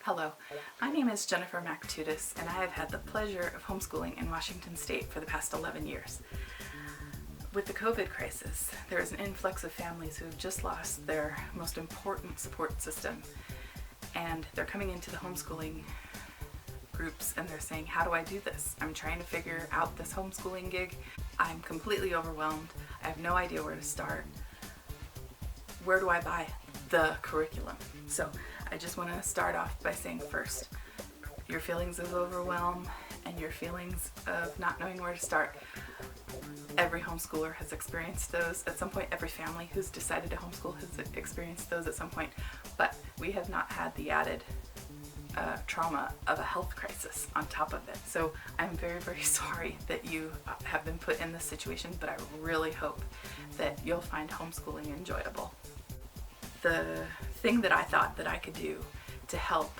Hello, my name is Jennifer Mactudis, and I have had the pleasure of homeschooling in Washington State for the past 11 years. With the COVID crisis, there is an influx of families who have just lost their most important support system, and they're coming into the homeschooling groups and they're saying, how do I do this? I'm trying to figure out this homeschooling gig. I'm completely overwhelmed. I have no idea where to start. Where do I buy the curriculum? So I just want to start off by saying first, your feelings of overwhelm and your feelings of not knowing where to start. Every homeschooler has experienced those at some point. Every family who's decided to homeschool has experienced those at some point. But we have not had the added trauma of a health crisis on top of it. So I'm very, very sorry that you have been put in this situation, but I really hope that you'll find homeschooling enjoyable. The thing that I thought that I could do to help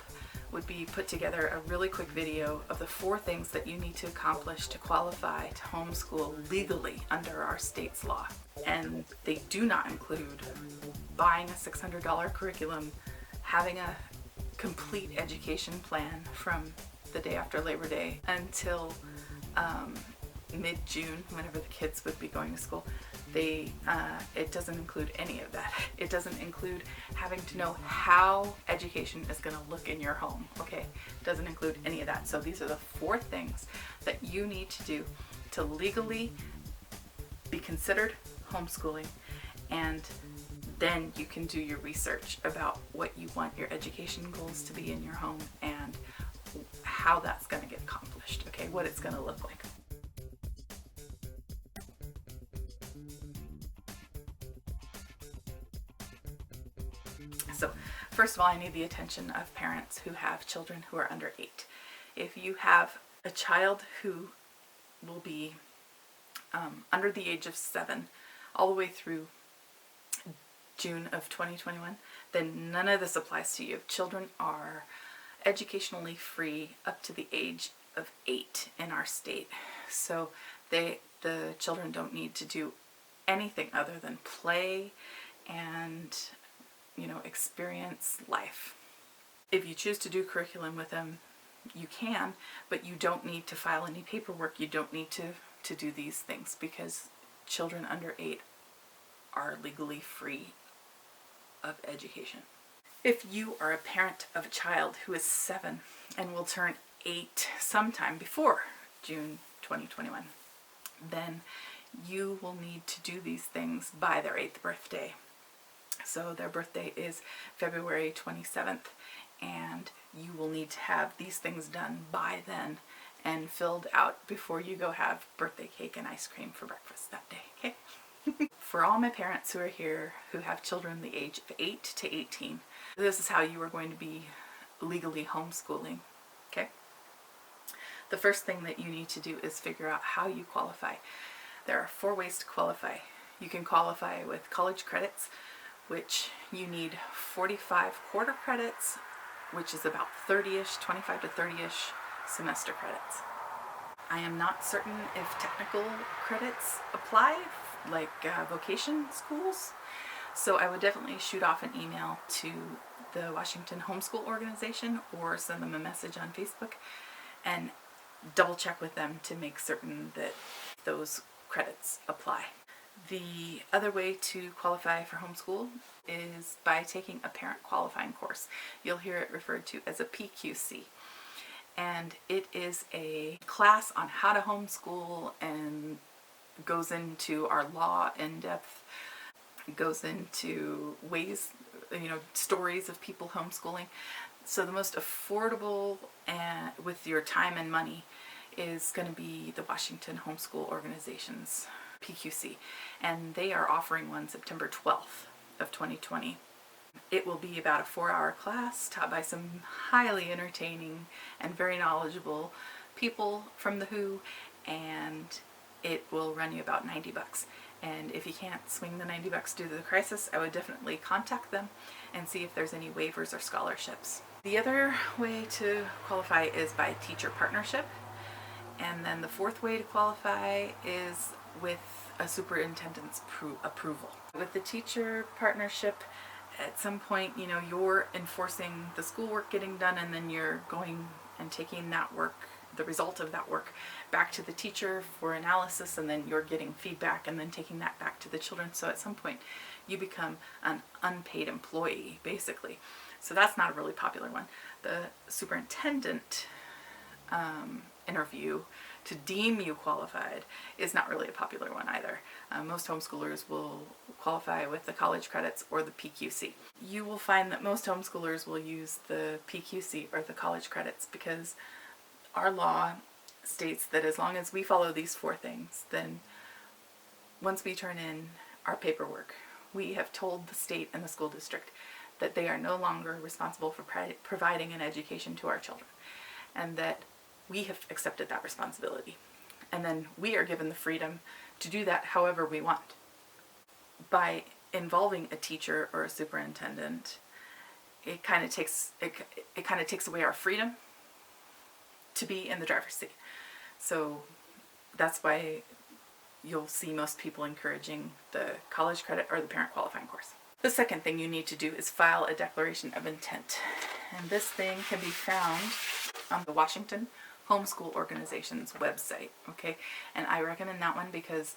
would be put together a really quick video of the 4 things that you need to accomplish to qualify to homeschool legally under our state's law. And they do not include buying a $600 curriculum, having a complete education plan from the day after Labor Day until mid-June, whenever the kids would be going to school. It doesn't include any of that. It doesn't include having to know how education is going to look in your home, okay? It doesn't include any of that. So these are the 4 things that you need to do to legally be considered homeschooling, and then you can do your research about what you want your education goals to be in your home and how that's going to get accomplished, okay? What it's going to look like. So first of all, I need the attention of parents who have children who are under 8. If you have a child who will be under the age of 7 all the way through June of 2021, then none of this applies to you. Children are educationally free up to the age of 8 in our state. So the children don't need to do anything other than play and experience life. If you choose to do curriculum with them, you can, but you don't need to file any paperwork. You don't need to do these things because children under 8 are legally free of education. If you are a parent of a child who is 7 and will turn 8 sometime before June 2021, then you will need to do these things by their 8th birthday. So their birthday is February 27th, and you will need to have these things done by then and filled out before you go have birthday cake and ice cream for breakfast that day, okay? For all my parents who are here who have children the age of 8 to 18, this is how you are going to be legally homeschooling, okay? The first thing that you need to do is figure out how you qualify. There are 4 ways to qualify. You can qualify with college credits, which you need 45 quarter credits, which is about 30-ish, 25 to 30-ish semester credits. I am not certain if technical credits apply, like vocation schools, so I would definitely shoot off an email to the Washington Homeschool Organization or send them a message on Facebook and double check with them to make certain that those credits apply. The other way to qualify for homeschool is by taking a parent qualifying course. You'll hear it referred to as a PQC. And it is a class on how to homeschool and goes into our law in depth, goes into ways, stories of people homeschooling. So the most affordable with your time and money is going to be the Washington Homeschool Organization's PQC, and they are offering one September 12th of 2020. It will be about a 4-hour class taught by some highly entertaining and very knowledgeable people from the WHO, and it will run you about $90. And if you can't swing the $90 due to the crisis, I would definitely contact them and see if there's any waivers or scholarships. The other way to qualify is by teacher partnership, and then the 4th way to qualify is with a superintendent's approval. With the teacher partnership, at some point, you're enforcing the schoolwork getting done, and then you're going and taking that work, the result of that work, back to the teacher for analysis, and then you're getting feedback and then taking that back to the children. So at some point you become an unpaid employee, basically. So that's not a really popular one. The superintendent interview to deem you qualified is not really a popular one either. Most homeschoolers will qualify with the college credits or the PQC. You will find that most homeschoolers will use the PQC or the college credits because our law states that as long as we follow these 4 things, then once we turn in our paperwork, we have told the state and the school district that they are no longer responsible for providing an education to our children, and that we have accepted that responsibility. And then we are given the freedom to do that however we want. By involving a teacher or a superintendent, it kind of takes away our freedom to be in the driver's seat. So that's why you'll see most people encouraging the college credit or the parent qualifying course. The second thing you need to do is file a declaration of intent. And this thing can be found on the Washington Homeschool Organization's website, okay? And I recommend that one because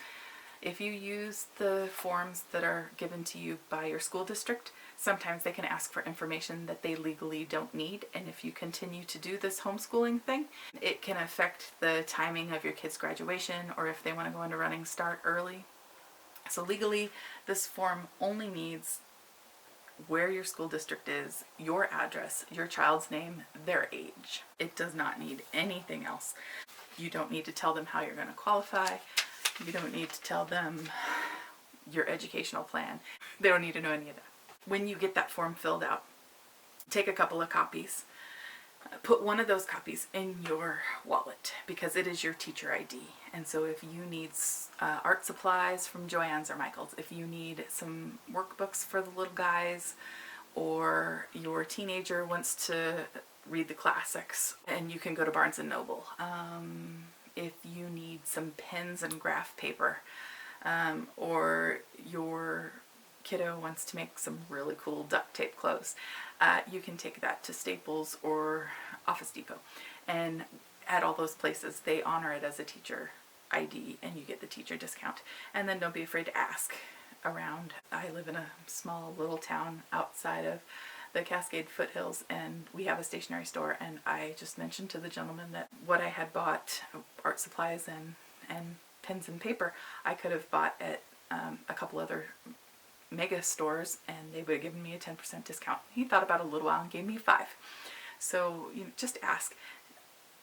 if you use the forms that are given to you by your school district, sometimes they can ask for information that they legally don't need. And if you continue to do this homeschooling thing, it can affect the timing of your kids' graduation or if they want to go into running start early. So legally, this form only needs where your school district is, your address, your child's name, their age. It does not need anything else. You don't need to tell them how you're going to qualify. You don't need to tell them your educational plan. They don't need to know any of that. When you get that form filled out, take a couple of copies. Put one of those copies in your wallet because it is your teacher ID. And so if you need art supplies from Joann's or Michael's, if you need some workbooks for the little guys, or your teenager wants to read the classics, and you can go to Barnes & Noble. If you need some pens and graph paper, or your kiddo wants to make some really cool duct tape clothes, you can take that to Staples or Office Depot. And at all those places, they honor it as a teacher ID and you get the teacher discount. And then don't be afraid to ask around. I live in a small little town outside of the Cascade foothills, and we have a stationery store, and I just mentioned to the gentleman that what I had bought, art supplies and pens and paper, I could have bought at a couple other mega stores, and they would have given me a 10% discount. He thought about it a little while and gave me 5. So just ask.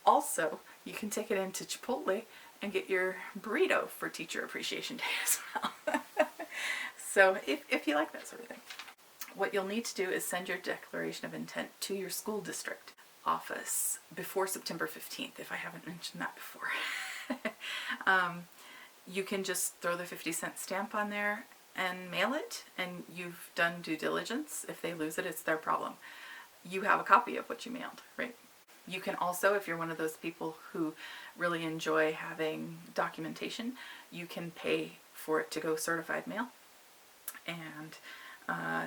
Also, you can take it into Chipotle and get your burrito for Teacher Appreciation Day as well. So if you like that sort of thing. What you'll need to do is send your declaration of intent to your school district office before September 15th, if I haven't mentioned that before. You can just throw the 50-cent stamp on there and mail it, and you've done due diligence. If they lose it, it's their problem. You have a copy of what you mailed, right? You can also, if you're one of those people who really enjoy having documentation, you can pay for it to go certified mail. And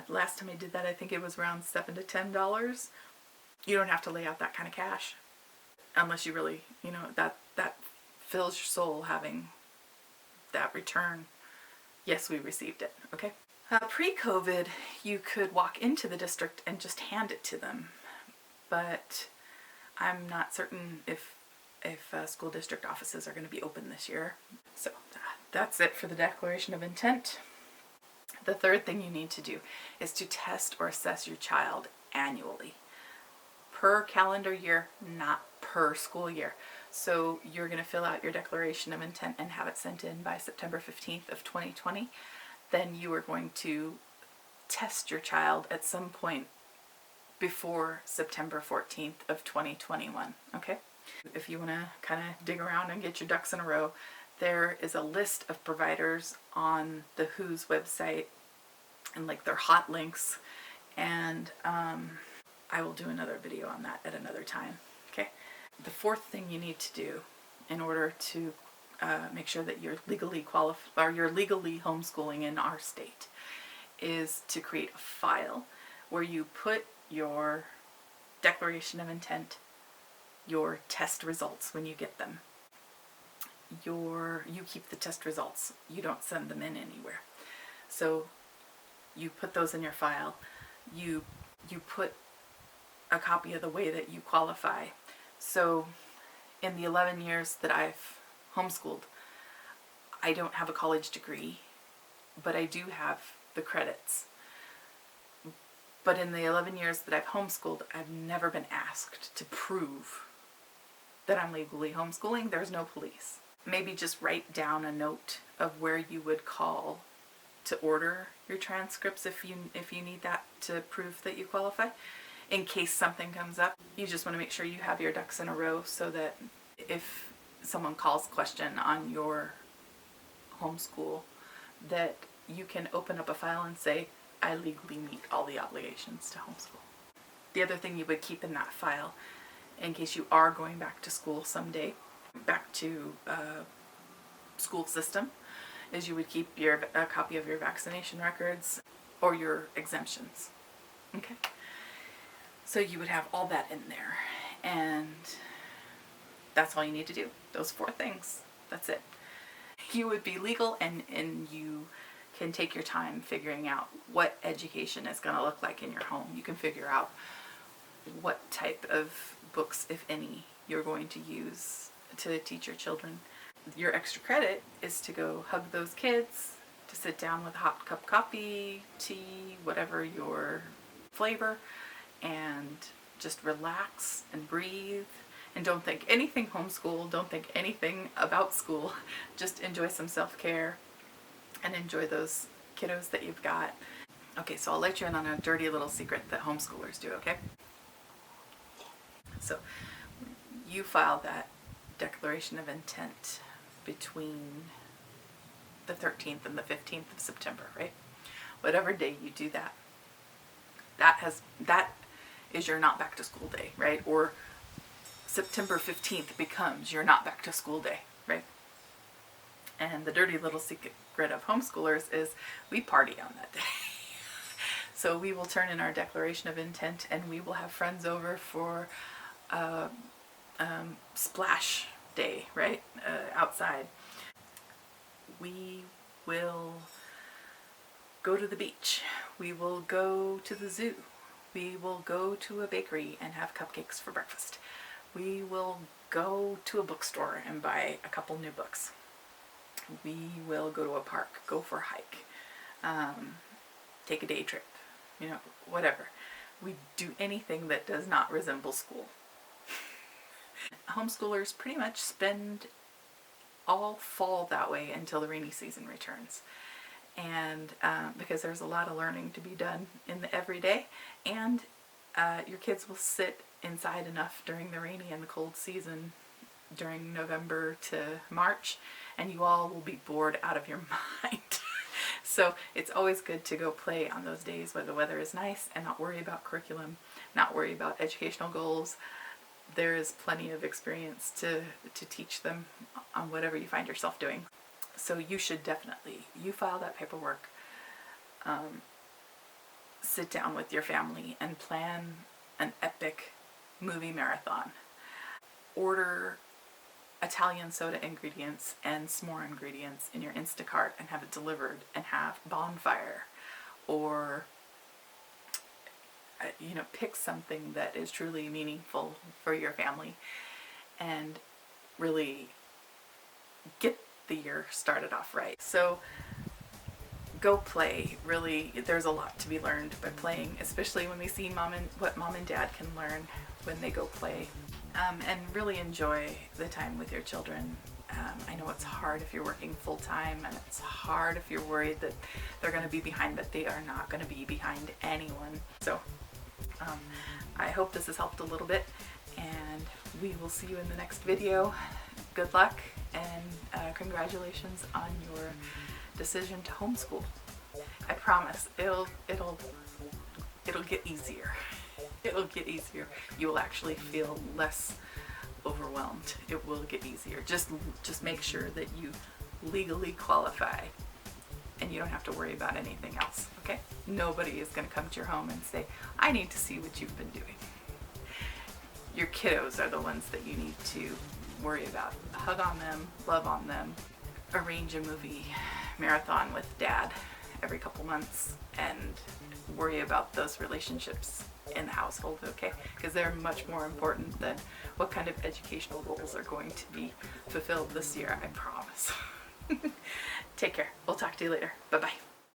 last time I did that, I think it was around $7 to $10. You don't have to lay out that kind of cash unless you really, that fills your soul having that return. Yes, we received it. Okay. Pre-COVID, you could walk into the district and just hand it to them, but I'm not certain if school district offices are going to be open this year. So that's it for the declaration of intent. The third thing you need to do is to test or assess your child annually, per calendar year, not per school year. So you're going to fill out your declaration of intent and have it sent in by September 15th of 2020. Then you are going to test your child at some point before September 14th of 2021, okay? If you want to kind of dig around and get your ducks in a row, there is a list of providers on the WHO's website and like their hot links, and I will do another video on that at another time, okay? The fourth thing you need to do in order to make sure that you're legally qualified or you're legally homeschooling in our state is to create a file where you put your declaration of intent, your test results when you get them. You keep the test results. You don't send them in anywhere. So you put those in your file. You put a copy of the way that you qualify. So in the 11 years that I've homeschooled, I don't have a college degree, but I do have the credits. But in the 11 years that I've homeschooled, I've never been asked to prove that I'm legally homeschooling. There's no police. Maybe just write down a note of where you would call to order your transcripts if you need that to prove that you qualify. In case something comes up, you just want to make sure you have your ducks in a row so that if someone calls question on your homeschool, that you can open up a file and say, I legally meet all the obligations to homeschool. The other thing you would keep in that file, in case you are going back to school someday, back to school system, is you would keep a copy of your vaccination records or your exemptions. Okay? So you would have all that in there, and that's all you need to do. Those 4 things. That's it. You would be legal, and you can take your time figuring out what education is going to look like in your home. You can figure out what type of books, if any, you're going to use to teach your children. Your extra credit is to go hug those kids, to sit down with a hot cup of coffee, tea, whatever your flavor, and just relax and breathe. And don't think anything homeschool, don't think anything about school. Just enjoy some self-care and enjoy those kiddos that you've got. Okay, so I'll let you in on a dirty little secret that homeschoolers do, okay? So you file that declaration of intent between the 13th and the 15th of September, right? Whatever day you do that, that is your not back to school day, right? Or September 15th becomes your not back to school day, right? And the dirty little secret of homeschoolers is we party on that day. So we will turn in our declaration of intent, and we will have friends over for splash day, right? Outside. We will go to the beach. We will go to the zoo. We will go to a bakery and have cupcakes for breakfast. We will go to a bookstore and buy a couple new books. We will go to a park, go for a hike, take a day trip, whatever. We do anything that does not resemble school. Homeschoolers pretty much spend all fall that way until the rainy season returns. And because there's a lot of learning to be done in the everyday, and your kids will sit inside enough during the rainy and the cold season during November to March, and you all will be bored out of your mind. So it's always good to go play on those days where the weather is nice and not worry about curriculum, not worry about educational goals. There is plenty of experience to teach them on whatever you find yourself doing. So you should definitely, you file that paperwork, sit down with your family and plan an epic movie marathon. Order Italian soda ingredients and s'more ingredients in your Instacart and have it delivered, and have bonfire, or pick something that is truly meaningful for your family and really get the year started off right. So go play. Really, there's a lot to be learned by playing, especially when we see what mom and dad can learn when they go play. And really enjoy the time with your children. I know it's hard if you're working full time, and it's hard if you're worried that they're going to be behind, but they are not going to be behind anyone. So I hope this has helped a little bit, and we will see you in the next video. Good luck, and congratulations on your decision to homeschool. I promise it'll get easier. It'll get easier. You will actually feel less overwhelmed. It will get easier. Just make sure that you legally qualify and you don't have to worry about anything else, okay? Nobody is going to come to your home and say, I need to see what you've been doing. Your kiddos are the ones that you need to worry about. Hug on them, love on them, arrange a movie marathon with dad every couple months, and worry about those relationships in the household, okay? Because they're much more important than what kind of educational goals are going to be fulfilled this year, I promise. Take care. We'll talk to you later. Bye-bye.